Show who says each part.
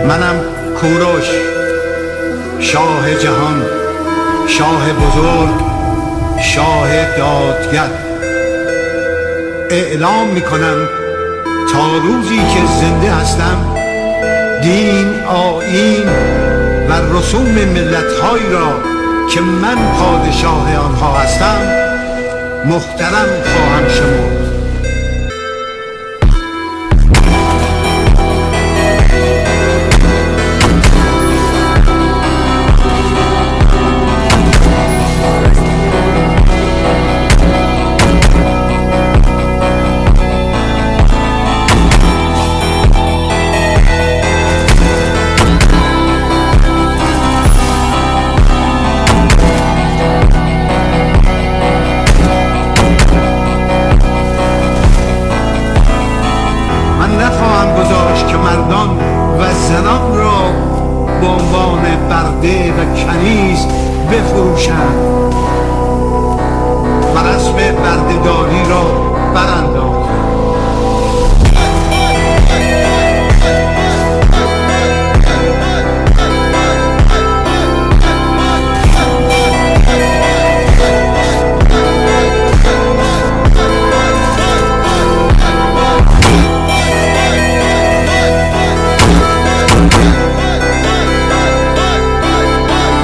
Speaker 1: منم کوروش، شاه جهان، شاه بزرگ، شاه دادگر. اعلام میکنم تا روزی که زنده هستم دین، آیین و رسوم ملت‌هایی را که من پادشاه آنها هستم محترم خواهم شمرد. نخواهم گذاشت که مردان و زنان را به عنوان برده و کنیز بفروشند.